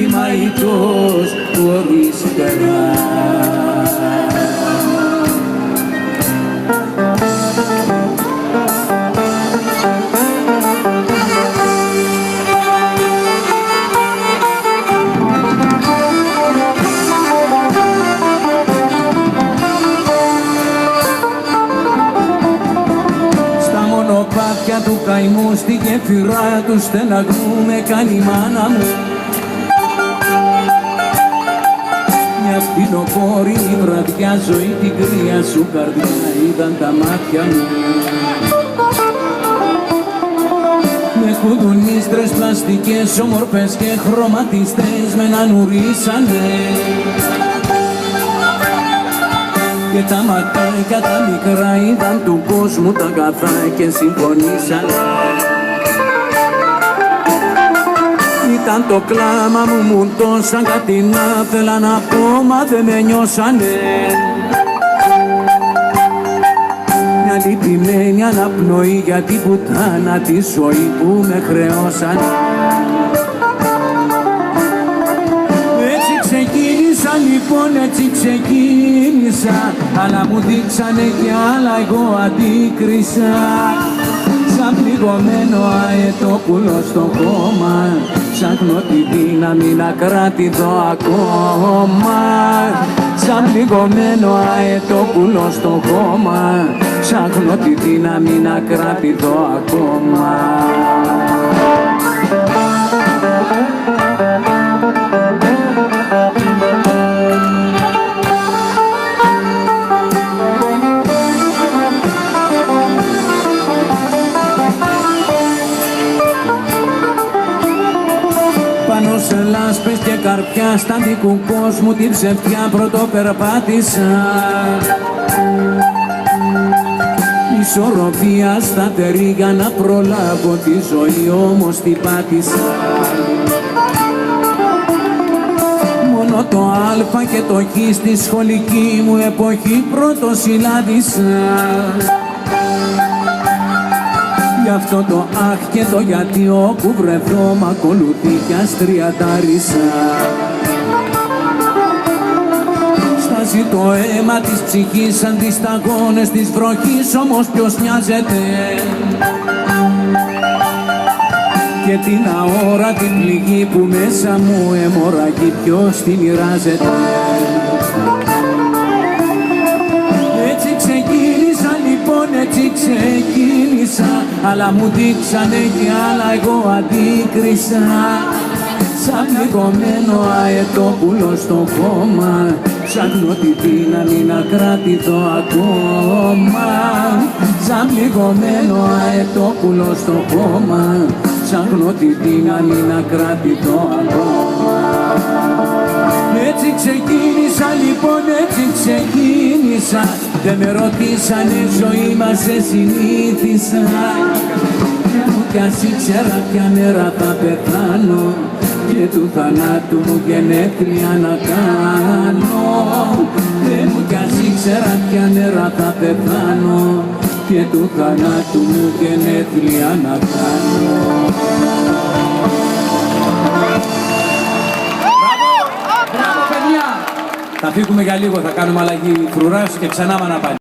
Είμαι αητός χωρίς φτερά. Μονοπάτια του καημού στη γέφυρα του στεναγμού με κάνει η μάνα μου. Μια φθινοπόρη βραδιά, ζωή την κρύα σου καρδιά είδαν τα μάτια μου. Με κουδουνίστρες πλαστικές όμορφες και χρωματιστές με να νουρίσανε. Και τα ματάκια τα μικρά είδαν του κόσμου τα αγαθά και συμφωνήσανε. Ήταν το κλάμα μου, μου δώσαν κάτι να θέλα να πω, μα δεν με νιώσανε. Μια λυπημένη αναπνοή για την πουτάνα τη ζωή που με χρεώσανε. Λοιπόν έτσι ξεκίνησα, αλλά μου δείξανε κι άλλα, εγώ αντίκρισα. Σαν πληγωμένο αετόπουλο στο χώμα, ψάχνω τη δύναμη να κρατηθώ ακόμα. Σαν πληγωμένο αετόπουλο στο χώμα, ψάχνω τη δύναμη να κρατηθώ ακόμα. Πάνω σε λάσπες και καρπιά στα δικού κόσμου την ψευτιά πρωτοπερπάτησα. Ισορροπία σταθερή για να προλάβω τη ζωή, όμως την πάτησα. Μόνο το α και το χ στη σχολική μου εποχή πρώτο συλλάβησα. Γι' αυτό το αχ και το γιατί όπου βρεθώ μ' ακολουθεί κι αστριαντάρισα. Στάζει το αίμα της ψυχής σαν τις σταγόνες της βροχής, όμως ποιος νοιάζεται. Και την αόρατη πληγή που μέσα μου αιμορραγεί, ποιος τη μοιράζεται. Έτσι ξεκίνησα λοιπόν, έτσι ξεκίνησα, αλλά μου δείξανε κι άλλα, εγώ αντίκρισα. Σαν πληγωμένο αετόπουλο στο χώμα, ψάχνω τη δύναμη να κρατηθώ ακόμα. Σαν πληγωμένο αετόπουλο στο χώμα, ψάχνω τη δύναμη να κρατηθώ ακόμα. Έτσι ξεκίνησα λοιπόν, έτσι ξεκίνησα. Δεν με ρωτήσανε, ζωή μας σε συνήθισα. Κι ας ήξερα ποια μέρα θα πεθάνω και του θανάτου μου γενέθλια να κάνω. Κι ας ήξερα ποια μέρα θα πεθάνω και του θανάτου μου γενέθλια να κάνω. Μπράβο παιδιά! Θα φύγουμε για λίγο, θα κάνουμε αλλαγή φρουράς και ξανά μαναπάνι.